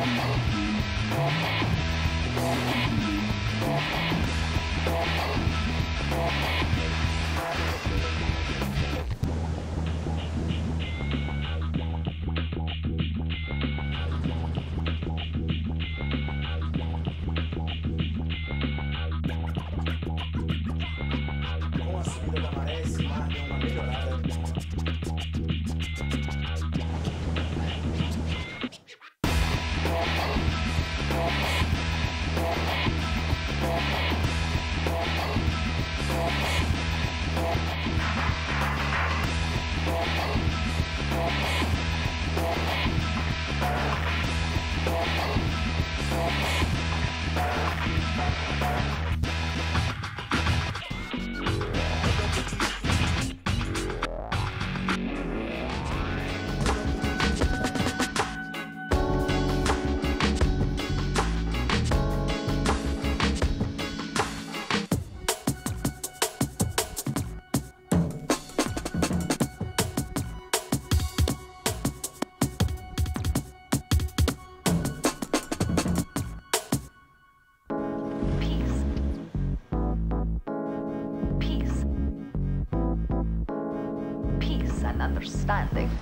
Com a subida da maré, esse mar deu uma melhorada. And understanding.3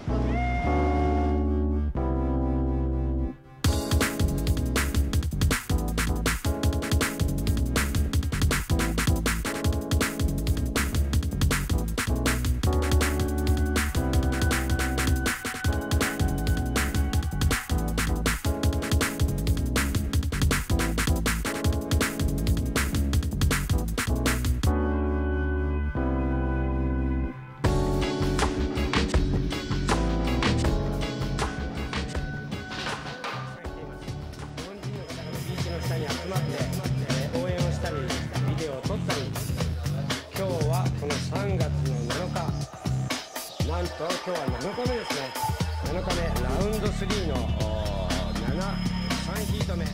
月の7日、なんと今日は7日目ですね。7日目ラウンド3の3ヒート目。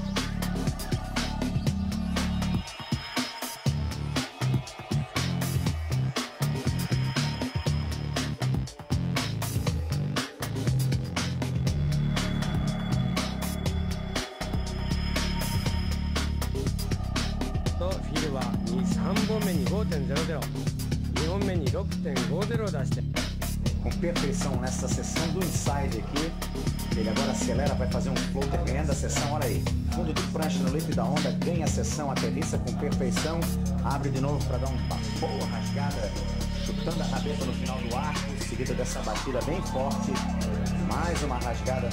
フィルは3本目に 5.00、2本目に 6.50 を出して。Com perfeição nessa sessão do inside aqui. Ele agora acelera, vai fazer um floater ganhando a sessão. Olha aí, fundo de prancha no lip da onda, ganha a sessão, aterrissa com perfeição, abre de novo para dar uma boa rasgada, chutando a rabeta no final do arco, seguida dessa batida bem forte, mais uma rasgada.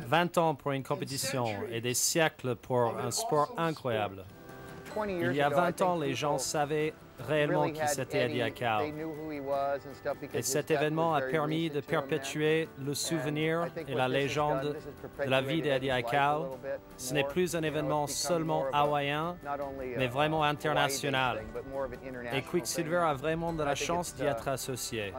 20 ans pour une compétition et des siècles pour un sport incroyable. Il y a 20 ans, les gens savaient réellement qui c'était Eddie Aikau. Et cet événement a permis de perpétuer le souvenir et la légende de la vie d'Eddie Aikau. Ce n'est plus un événement seulement hawaïen, mais vraiment international. Et Quicksilver a vraiment de la chance d'y être associé.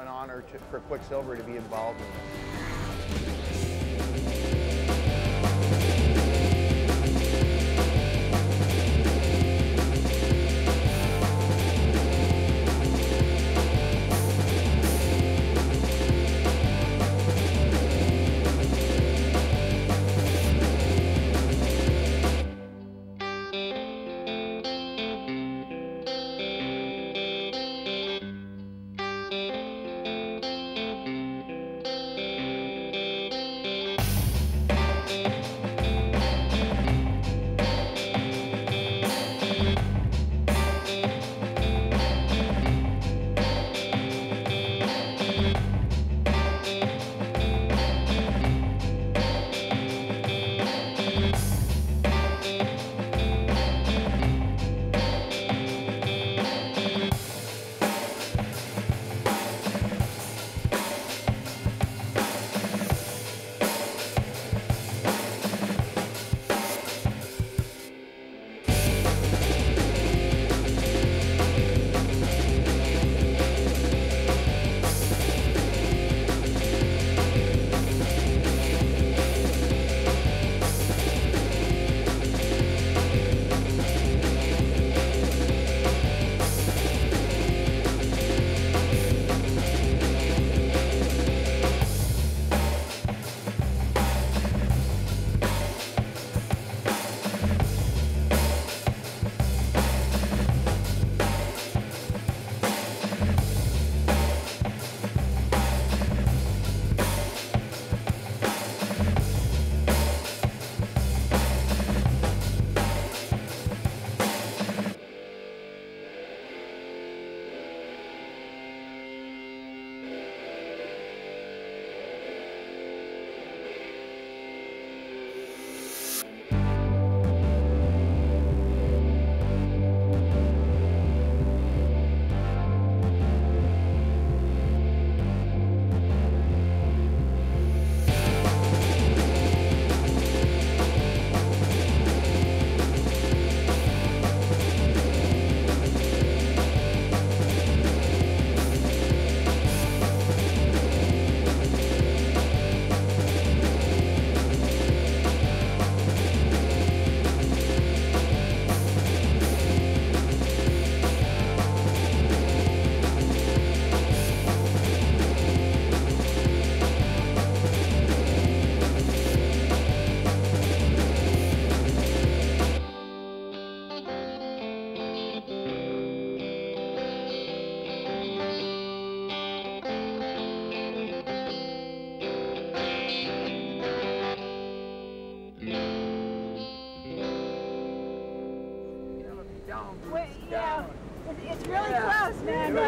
It's really close, man. I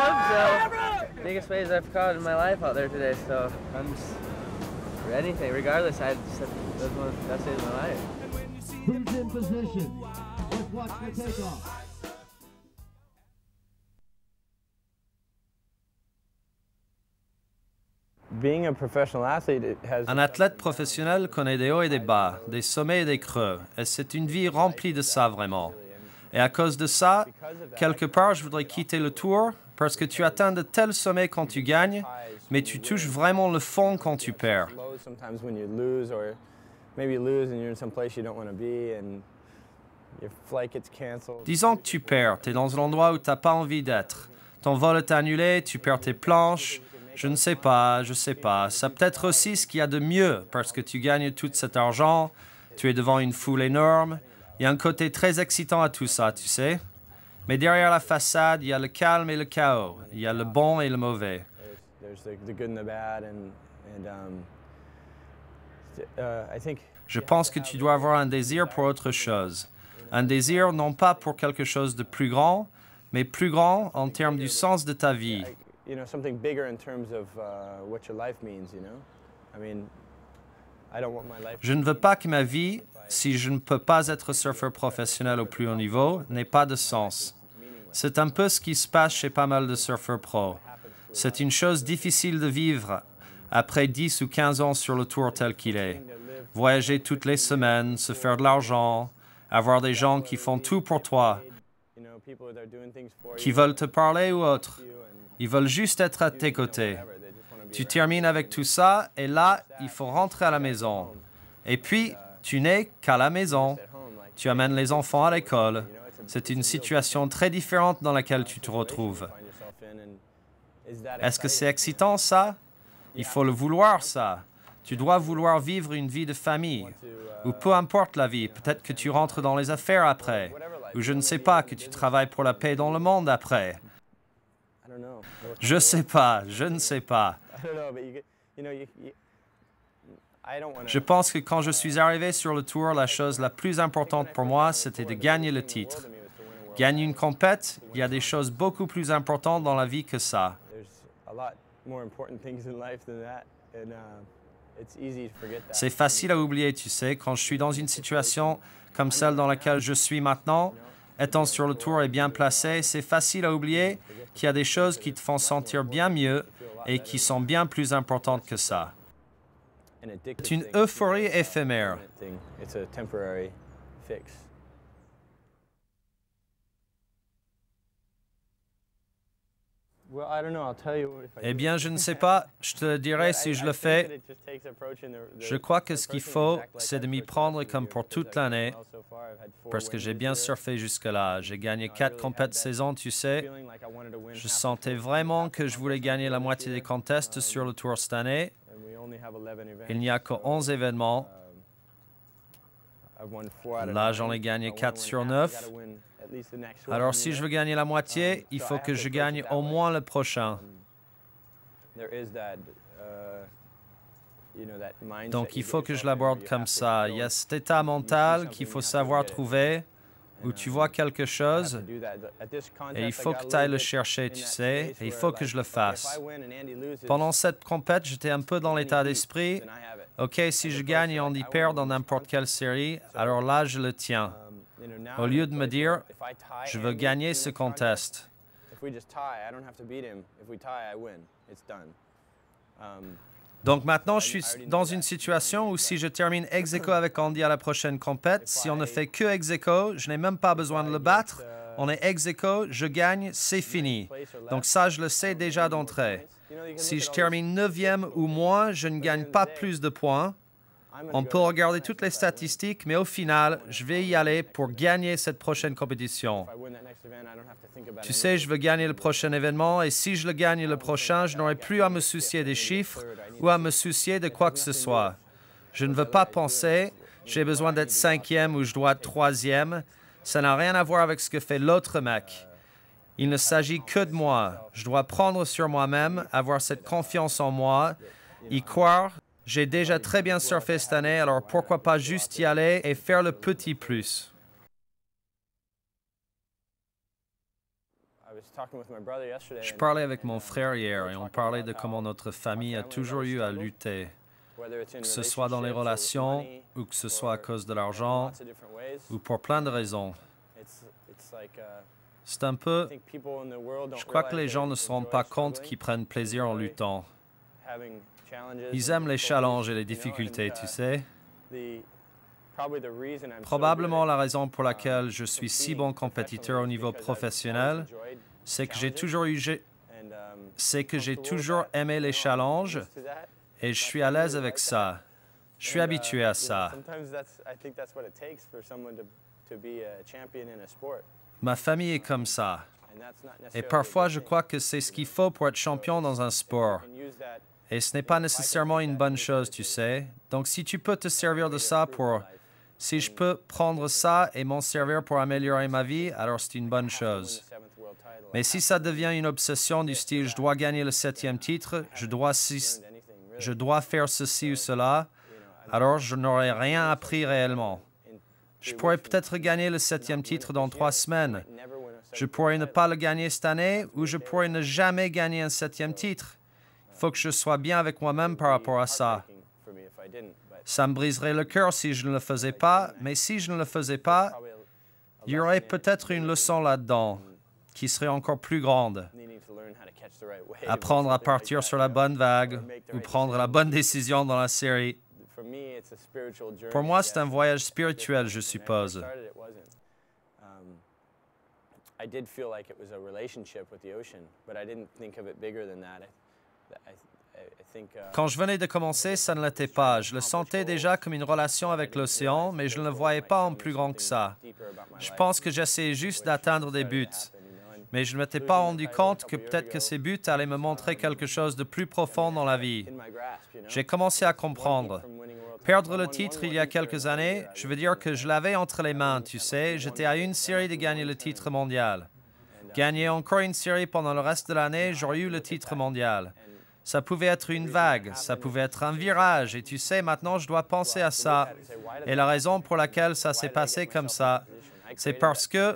hope so. Biggest waves I've caught in my life out there today, so I'm just for anything. Regardless, I just that's one of the best days of my life. Who's in position? Let's watch the takeoff. Un athlète professionnel connaît des hauts et des bas, des sommets et des creux, et c'est une vie remplie de ça vraiment. Et à cause de ça, quelque part, je voudrais quitter le tour parce que tu atteins de tels sommets quand tu gagnes, mais tu touches vraiment le fond quand tu perds. Disons que tu perds, tu es dans un endroit où tu n'as pas envie d'être. Ton vol est annulé, tu perds tes planches. Je ne sais pas, je sais pas. C'est peut-être aussi ce qu'il y a de mieux parce que tu gagnes tout cet argent, tu es devant une foule énorme. Il y a un côté très excitant à tout ça, tu sais. Mais derrière la façade, il y a le calme et le chaos. Il y a le bon et le mauvais. Je pense que tu dois avoir un désir pour autre chose. Un désir non pas pour quelque chose de plus grand, mais plus grand en termes du sens de ta vie. something bigger in terms of what your life means, you know? I mean, I don't want my life. Je ne veux pas que ma vie, si je ne peux pas être surfeur professionnel au plus haut niveau, n'ait pas de sens. C'est un peu ce qui se passe chez pas mal de surfeurs pros. C'est une chose difficile de vivre après 10 ou 15 ans sur le tour tel qu'il est. Voyager toutes les semaines, se faire de l'argent, avoir des gens qui font tout pour toi, qui veulent te parler ou autre. Ils veulent juste être à tes côtés. Tu termines avec tout ça et là, il faut rentrer à la maison. Et puis, tu n'es qu'à la maison. Tu amènes les enfants à l'école. C'est une situation très différente dans laquelle tu te retrouves. Est-ce que c'est excitant, ça? Il faut le vouloir, ça. Tu dois vouloir vivre une vie de famille. Ou peu importe la vie, peut-être que tu rentres dans les affaires après. Ou je ne sais pas, que tu travailles pour la paix dans le monde après. Je ne sais pas. Je pense que quand je suis arrivé sur le tour, la chose la plus importante pour moi, c'était de gagner le titre. Gagner une compète, il y a des choses beaucoup plus importantes dans la vie que ça. C'est facile à oublier, tu sais, quand je suis dans une situation comme celle dans laquelle je suis maintenant, étant sur le tour et bien placé, c'est facile à oublier qu'il y a des choses qui te font sentir bien mieux et qui sont bien plus importantes que ça. C'est une euphorie éphémère. Eh bien, je ne sais pas. Je te le dirai si je le fais. Je crois que ce qu'il faut, c'est de m'y prendre comme pour toute l'année, parce que j'ai bien surfé jusque-là. J'ai gagné 4 compètes saison, tu sais. Je sentais vraiment que je voulais gagner la moitié des contests sur le tour cette année. Il n'y a que 11 événements. Là, j'en ai gagné 4 sur 9. Alors, si je veux gagner la moitié, il faut que je gagne au moins le prochain. Donc, il faut que je l'aborde comme ça. Il y a cet état mental qu'il faut savoir trouver, où tu vois quelque chose, et il faut que tu ailles le chercher, tu sais, et il faut que je le fasse. Pendant cette compète, j'étais un peu dans l'état d'esprit, OK, si je gagne et Andy perd dans n'importe quelle série, alors là, je le tiens. Au lieu de me dire, je veux gagner ce contest. Donc maintenant, je suis dans une situation où si je termine ex aequo avec Andy à la prochaine compète, si on ne fait que ex aequo, je n'ai même pas besoin de le battre. On est ex aequo, je gagne, c'est fini. Donc ça, je le sais déjà d'entrée. Si je termine 9e ou moins, je ne gagne pas plus de points. On peut regarder toutes les statistiques, mais au final, je vais y aller pour gagner cette prochaine compétition. Tu sais, je veux gagner le prochain événement, et si je le gagne le prochain, je n'aurai plus à me soucier des chiffres ou à me soucier de quoi que ce soit. Je ne veux pas penser, j'ai besoin d'être 5e ou je dois être 3e. Ça n'a rien à voir avec ce que fait l'autre mec. Il ne s'agit que de moi. Je dois prendre sur moi-même, avoir cette confiance en moi, y croire. J'ai déjà très bien surfé cette année, alors pourquoi pas juste y aller et faire le petit plus. Je parlais avec mon frère hier et on parlait de comment notre famille a toujours eu à lutter, que ce soit dans les relations ou que ce soit à cause de l'argent ou pour plein de raisons. C'est un peu... Je crois que les gens ne se rendent pas compte qu'ils prennent plaisir en luttant. Ils aiment les challenges et les difficultés, tu sais. Probablement la raison pour laquelle je suis si bon compétiteur au niveau professionnel, c'est que j'ai toujours aimé les challenges et je suis à l'aise avec ça. Je suis habitué à ça. Ma famille est comme ça. Et parfois, je crois que c'est ce qu'il faut pour être champion dans un sport. Et ce n'est pas nécessairement une bonne chose, tu sais. Donc, si tu peux te servir de ça pour... Si je peux prendre ça et m'en servir pour améliorer ma vie, alors c'est une bonne chose. Mais si ça devient une obsession du style « je dois gagner le 7e titre, je dois faire ceci ou cela », alors je n'aurai rien appris réellement. Je pourrais peut-être gagner le 7e titre dans 3 semaines, Je pourrais ne pas le gagner cette année ou je pourrais ne jamais gagner un 7e titre. Il faut que je sois bien avec moi-même par rapport à ça. Ça me briserait le cœur si je ne le faisais pas, mais si je ne le faisais pas, il y aurait peut-être une leçon là-dedans qui serait encore plus grande. Apprendre à partir sur la bonne vague ou prendre la bonne décision dans la série. Pour moi, c'est un voyage spirituel, je suppose. Quand je venais de commencer, ça ne l'était pas. Je le sentais déjà comme une relation avec l'océan, mais je ne le voyais pas en plus grand que ça. Je pense que j'essayais juste d'atteindre des buts. Mais je ne m'étais pas rendu compte que peut-être que ces buts allaient me montrer quelque chose de plus profond dans la vie. J'ai commencé à comprendre. Perdre le titre il y a quelques années, je veux dire que je l'avais entre les mains, tu sais. J'étais à une série de gagner le titre mondial. Gagner encore une série pendant le reste de l'année, j'aurais eu le titre mondial. Ça pouvait être une vague, ça pouvait être un virage, et tu sais, maintenant je dois penser à ça. Et la raison pour laquelle ça s'est passé comme ça, c'est parce que,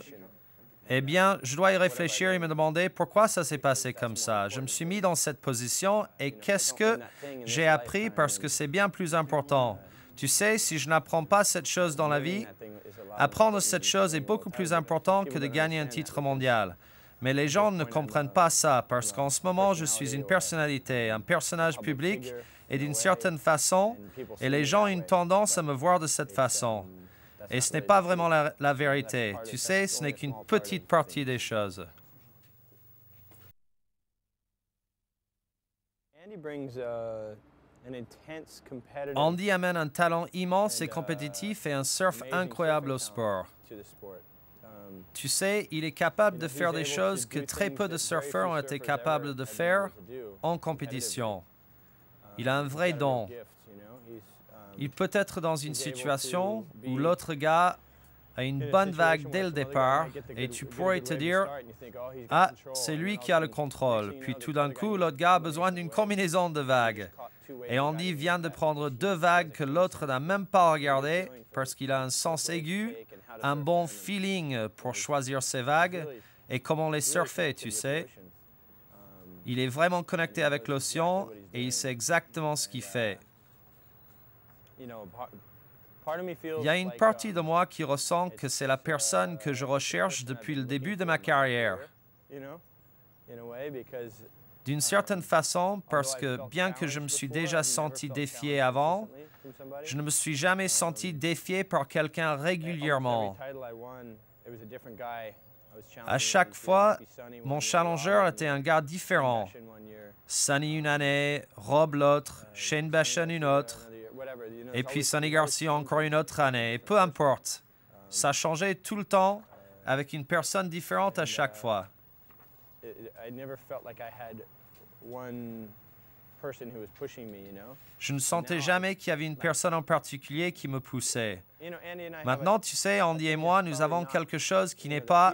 eh bien, je dois y réfléchir et me demander pourquoi ça s'est passé comme ça. Je me suis mis dans cette position et qu'est-ce que j'ai appris parce que c'est bien plus important. Tu sais, si je n'apprends pas cette chose dans la vie, apprendre cette chose est beaucoup plus important que de gagner un titre mondial. Mais les gens ne comprennent pas ça parce qu'en ce moment, je suis une personnalité, un personnage public et d'une certaine façon, et les gens ont une tendance à me voir de cette façon. Et ce n'est pas vraiment la vérité. Tu sais, ce n'est qu'une petite partie des choses. Andy amène un talent immense et compétitif et un surf incroyable au sport. Tu sais, il est capable de faire des choses que très peu de surfeurs ont été capables de faire en compétition. Il a un vrai don. Il peut être dans une situation où l'autre gars a une bonne vague dès le départ et tu pourrais te dire « Ah, c'est lui qui a le contrôle. » Puis tout d'un coup, l'autre gars a besoin d'une combinaison de vagues. Et Andy vient de prendre 2 vagues que l'autre n'a même pas regardées parce qu'il a un sens aigu, un bon feeling pour choisir ses vagues et comment les surfer, tu sais. Il est vraiment connecté avec l'océan et il sait exactement ce qu'il fait. Il y a une partie de moi qui ressent que c'est la personne que je recherche depuis le début de ma carrière. D'une certaine façon, parce que bien que je me suis déjà senti défié avant, je ne me suis jamais senti défié par quelqu'un régulièrement. À chaque fois, mon challenger était un gars différent. Sunny une année, Rob l'autre, Shane Bashan une autre, et puis Sonny Garcia encore une autre année. Peu importe. Ça changeait tout le temps avec une personne différente à chaque fois. Je ne sentais jamais qu'il y avait une personne en particulier qui me poussait. Maintenant, tu sais, Andy et moi, nous avons quelque chose qui n'est pas...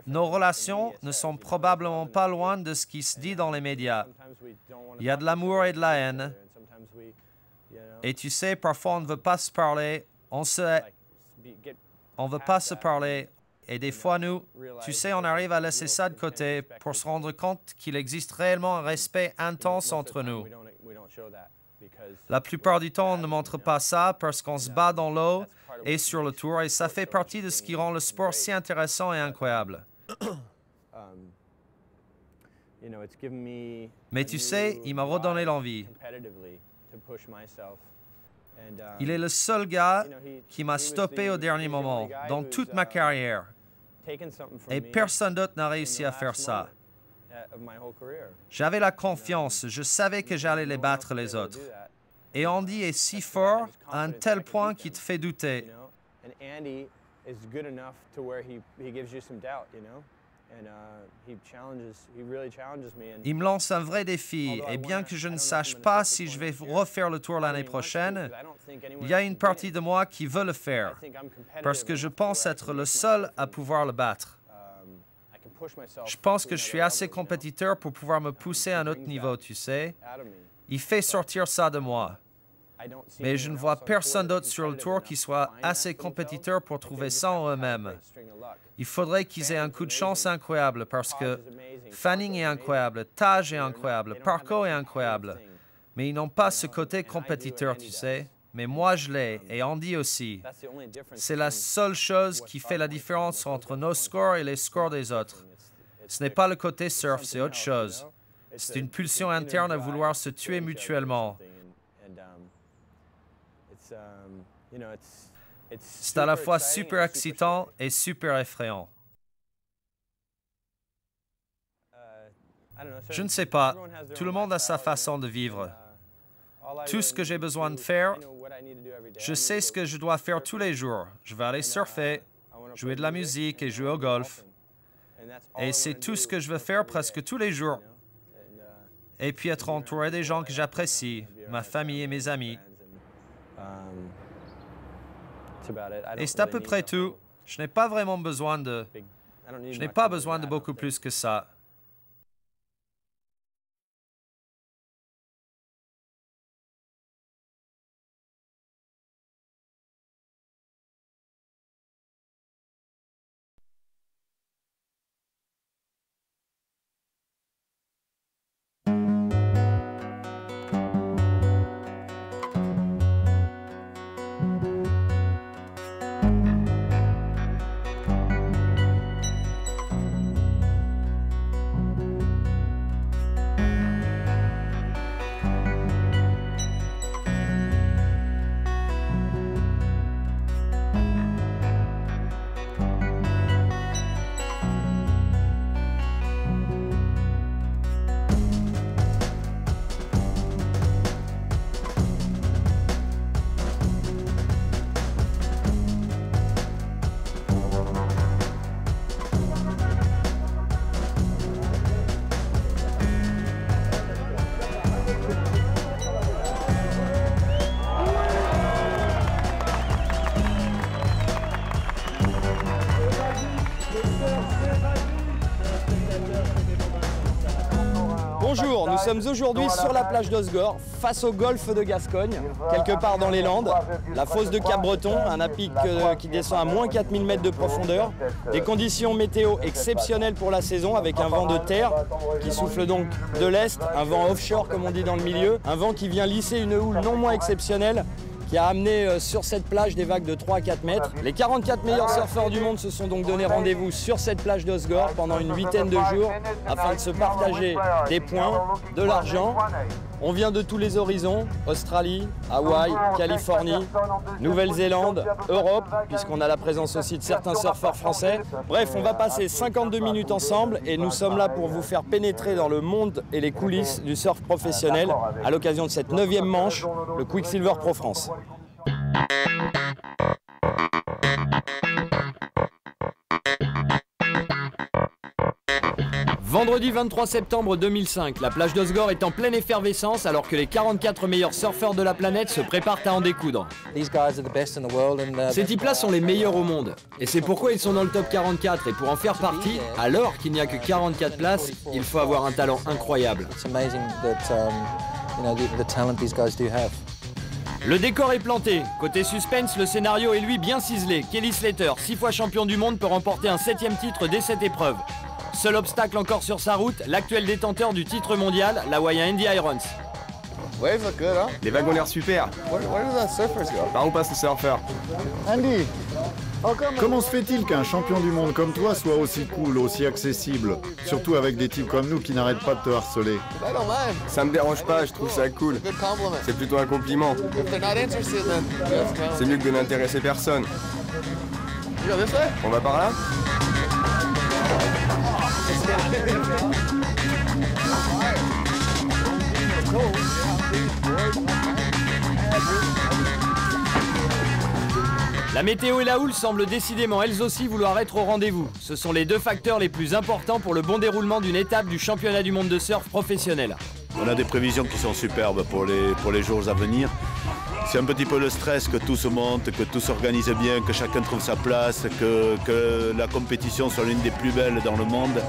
Nos relations ne sont probablement pas loin de ce qui se dit dans les médias. Il y a de l'amour et de la haine. Et tu sais, parfois on ne veut pas se parler, on ne veut pas se parler. Et des fois, nous, tu sais, on arrive à laisser ça de côté pour se rendre compte qu'il existe réellement un respect intense entre nous. La plupart du temps, on ne montre pas ça parce qu'on se bat dans l'eau et sur le tour, et ça fait partie de ce qui rend le sport si intéressant et incroyable. Mais tu sais, il m'a redonné l'envie. Il est le seul gars qui m'a stoppé au dernier moment, dans toute ma carrière. Et personne d'autre n'a réussi à faire ça. J'avais la confiance, je savais que j'allais les battre les autres. Et Andy est si fort à un tel point qu'il te fait douter. Il me lance un vrai défi, et bien que je ne sache pas si je vais refaire le tour l'année prochaine, il y a une partie de moi qui veut le faire, parce que je pense être le seul à pouvoir le battre. Je pense que je suis assez compétiteur pour pouvoir me pousser à un autre niveau, tu sais. Il fait sortir ça de moi. Mais je ne vois personne d'autre sur le tour qui soit assez compétiteur pour trouver ça en eux-mêmes. Il faudrait qu'ils aient un coup de chance incroyable parce que Fanning est incroyable, Taj est incroyable, Parko est incroyable. Mais ils n'ont pas ce côté compétiteur, tu sais. Mais moi, je l'ai, et Andy aussi. C'est la seule chose qui fait la différence entre nos scores et les scores des autres. Ce n'est pas le côté surf, c'est autre chose. C'est une pulsion interne à vouloir se tuer mutuellement. C'est à la fois super excitant et super effrayant. Je ne sais pas, tout le monde a sa façon de vivre. Tout ce que j'ai besoin de faire, je sais ce que je dois faire tous les jours. Je vais aller surfer, jouer de la musique et jouer au golf. Et c'est tout ce que je veux faire presque tous les jours. Et puis être entouré des gens que j'apprécie, ma famille et mes amis. Et c'est à peu près tout. Je n'ai pas vraiment besoin de... Je n'ai pas besoin de beaucoup plus que ça. Bonjour, nous sommes aujourd'hui sur la plage d'Osgore, face au golfe de Gascogne, quelque part dans les Landes. La fosse de Cap-Breton, un à-pic qui descend à moins 4000 mètres de profondeur. Des conditions météo exceptionnelles pour la saison, avec un vent de terre qui souffle donc de l'est, un vent offshore comme on dit dans le milieu, un vent qui vient lisser une houle non moins exceptionnelle, qui a amené sur cette plage des vagues de 3 à 4 mètres. Les 44 meilleurs surfeurs du monde se sont donc donné rendez-vous sur cette plage d'Osgore pendant une 8aine de jours afin de se partager des points, de l'argent. On vient de tous les horizons, Australie, Hawaï, Californie, Nouvelle-Zélande, Europe, puisqu'on a la présence aussi de certains surfeurs français. Bref, on va passer 52 minutes ensemble et nous sommes là pour vous faire pénétrer dans le monde et les coulisses du surf professionnel à l'occasion de cette 9e manche, le Quicksilver Pro France. Vendredi 23 septembre 2005, la plage d'Osgore est en pleine effervescence alors que les 44 meilleurs surfeurs de la planète se préparent à en découdre. Ces types-là sont les meilleurs au monde. Et c'est pourquoi ils sont dans le top 44. Et pour en faire partie, alors qu'il n'y a que 44 places, il faut avoir un talent incroyable. Le décor est planté. Côté suspense, le scénario est lui bien ciselé. Kelly Slater, 6 fois champion du monde, peut remporter un 7e titre dès cette épreuve. Seul obstacle encore sur sa route, l'actuel détenteur du titre mondial, l'Hawaïen Andy Irons. Les vagues ont l'air super. Par où passe le surfeur? Andy, comment se fait-il qu'un champion du monde comme toi soit aussi cool, aussi accessible? Surtout avec des types comme nous qui n'arrêtent pas de te harceler. Ça me dérange pas, je trouve ça cool. C'est plutôt un compliment. C'est mieux que de n'intéresser personne. On va par là? La météo et la houle semblent décidément elles aussi vouloir être au rendez-vous. Ce sont les deux facteurs les plus importants pour le bon déroulement d'une étape du championnat du monde de surf professionnel. On a des prévisions qui sont superbes pour les jours à venir. C'est un petit peu le stress que tout se monte, que tout s'organise bien, que chacun trouve sa place, que la compétition soit l'une des plus belles dans le monde.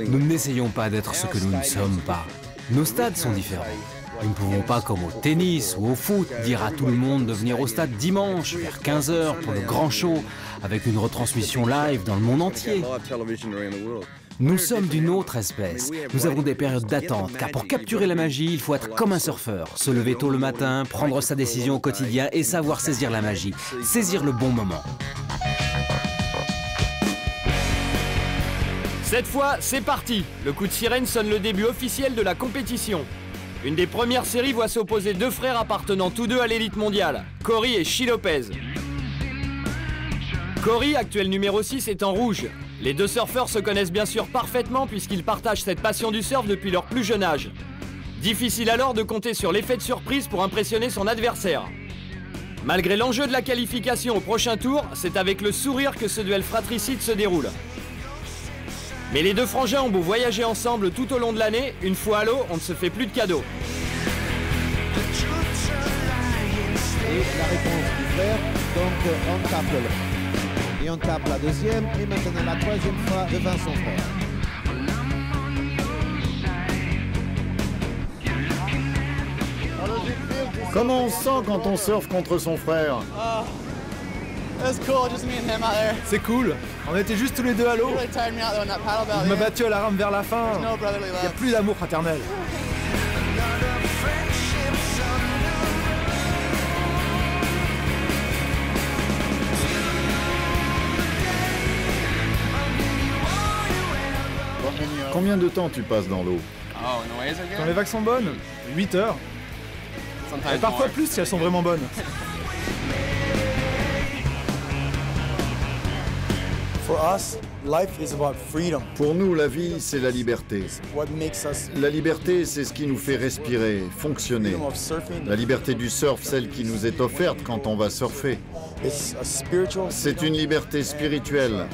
Nous n'essayons pas d'être ce que nous ne sommes pas. Nos stades sont différents. Nous ne pouvons pas, comme au tennis ou au foot, dire à tout le monde de venir au stade dimanche vers 15 h pour le grand show, avec une retransmission live dans le monde entier. Nous sommes d'une autre espèce. Nous avons des périodes d'attente, car pour capturer la magie, il faut être comme un surfeur. Se lever tôt le matin, prendre sa décision au quotidien et savoir saisir la magie, saisir le bon moment. Cette fois, c'est parti. Le coup de sirène sonne le début officiel de la compétition. Une des premières séries voit s'opposer deux frères appartenant tous deux à l'élite mondiale, Cory et Shi Lopez. Cory, actuel numéro 6, est en rouge. Les deux surfeurs se connaissent bien sûr parfaitement puisqu'ils partagent cette passion du surf depuis leur plus jeune âge. Difficile alors de compter sur l'effet de surprise pour impressionner son adversaire. Malgré l'enjeu de la qualification au prochain tour, c'est avec le sourire que ce duel fratricide se déroule. Mais les deux frangins ont beau voyager ensemble tout au long de l'année, une fois à l'eau, on ne se fait plus de cadeaux. Et la réponse du frère, donc on tape le. Et on tape la deuxième, et maintenant la troisième fois devant son frère. Comment on se sent quand on surfe contre son frère? C'est cool, on était juste tous les deux à l'eau. Il m'a battu à la rame vers la fin. Il n'y a plus d'amour fraternel. Combien de temps tu passes dans l'eau? Quand les vagues sont bonnes, 8 heures. Et parfois plus si elles sont vraiment bonnes. Pour nous, la vie, c'est la liberté. La liberté, c'est ce qui nous fait respirer, fonctionner. La liberté du surf, celle qui nous est offerte quand on va surfer. C'est une liberté spirituelle,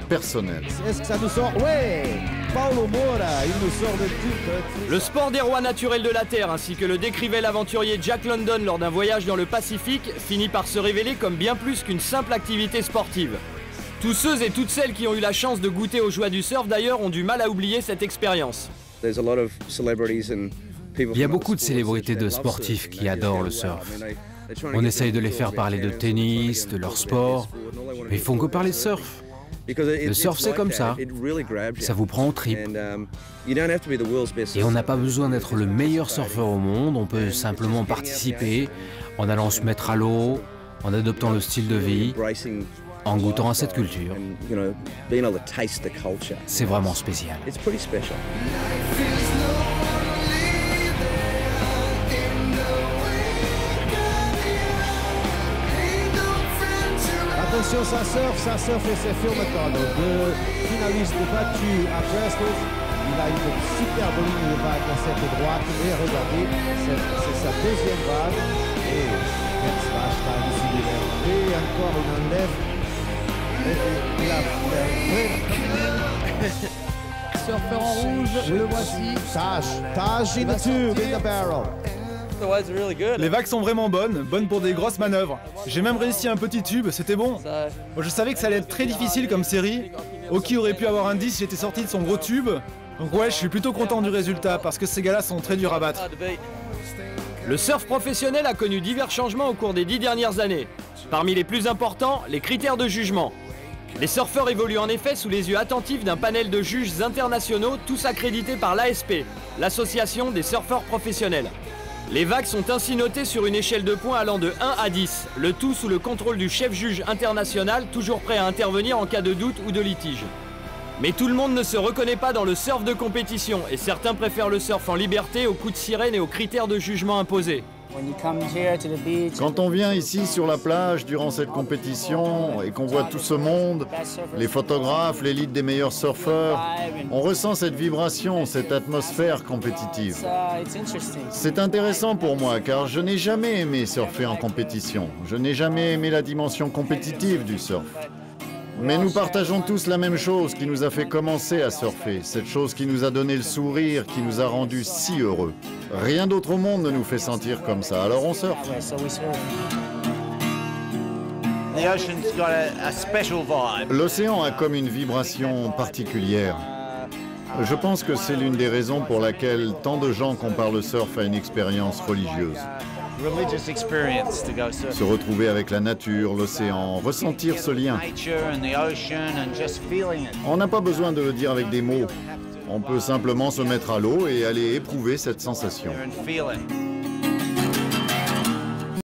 personnelle. Est-ce que ça nous sort? Ouais! Paulo Moura, il nous sort de tout. Le sport des rois naturels de la Terre, ainsi que le décrivait l'aventurier Jack London lors d'un voyage dans le Pacifique, finit par se révéler comme bien plus qu'une simple activité sportive. Tous ceux et toutes celles qui ont eu la chance de goûter aux joies du surf d'ailleurs ont du mal à oublier cette expérience. Il y a beaucoup de célébrités de sportifs qui adorent le surf. On essaye de les faire parler de tennis, de leur sport, mais ils font que parler de surf. Le surf, c'est comme ça. Ça vous prend aux tripes. Et on n'a pas besoin d'être le meilleur surfeur au monde, on peut simplement participer en allant se mettre à l'eau, en adoptant le style de vie, en goûtant à cette culture. C'est vraiment spécial. Attention, ça surfe et c'est Phil McDonald, deux finalistes battus à Preston. Il a une superbe ligne de vague dans cette droite. Et regardez, c'est sa deuxième vague. Et Slash a décidé d'enlever. Encore une enlève. Et il a fait. Surfeur en rouge, le voici. Taj in the tube, in the barrel. Les vagues sont vraiment bonnes pour des grosses manœuvres. J'ai même réussi un petit tube, c'était bon. Je savais que ça allait être très difficile comme série. Oki aurait pu avoir un 10 s'il était sorti de son gros tube. Donc ouais, je suis plutôt content du résultat parce que ces gars-là sont très durs à battre. Le surf professionnel a connu divers changements au cours des 10 dernières années. Parmi les plus importants, les critères de jugement. Les surfeurs évoluent en effet sous les yeux attentifs d'un panel de juges internationaux, tous accrédités par l'ASP, l'Association des surfeurs professionnels. Les vagues sont ainsi notées sur une échelle de points allant de 1 à 10, le tout sous le contrôle du chef juge international, toujours prêt à intervenir en cas de doute ou de litige. Mais tout le monde ne se reconnaît pas dans le surf de compétition, et certains préfèrent le surf en liberté aux coups de sirène et aux critères de jugement imposés. Quand on vient ici sur la plage durant cette compétition et qu'on voit tout ce monde, les photographes, l'élite des meilleurs surfeurs, on ressent cette vibration, cette atmosphère compétitive. C'est intéressant pour moi car je n'ai jamais aimé surfer en compétition. Je n'ai jamais aimé la dimension compétitive du surf. Mais nous partageons tous la même chose qui nous a fait commencer à surfer, cette chose qui nous a donné le sourire, qui nous a rendus si heureux. Rien d'autre au monde ne nous fait sentir comme ça, alors on surfe. L'océan a comme une vibration particulière. Je pense que c'est l'une des raisons pour laquelle tant de gens comparent le surf à une expérience religieuse. Se retrouver avec la nature, l'océan, ressentir ce lien. On n'a pas besoin de le dire avec des mots. On peut simplement se mettre à l'eau et aller éprouver cette sensation.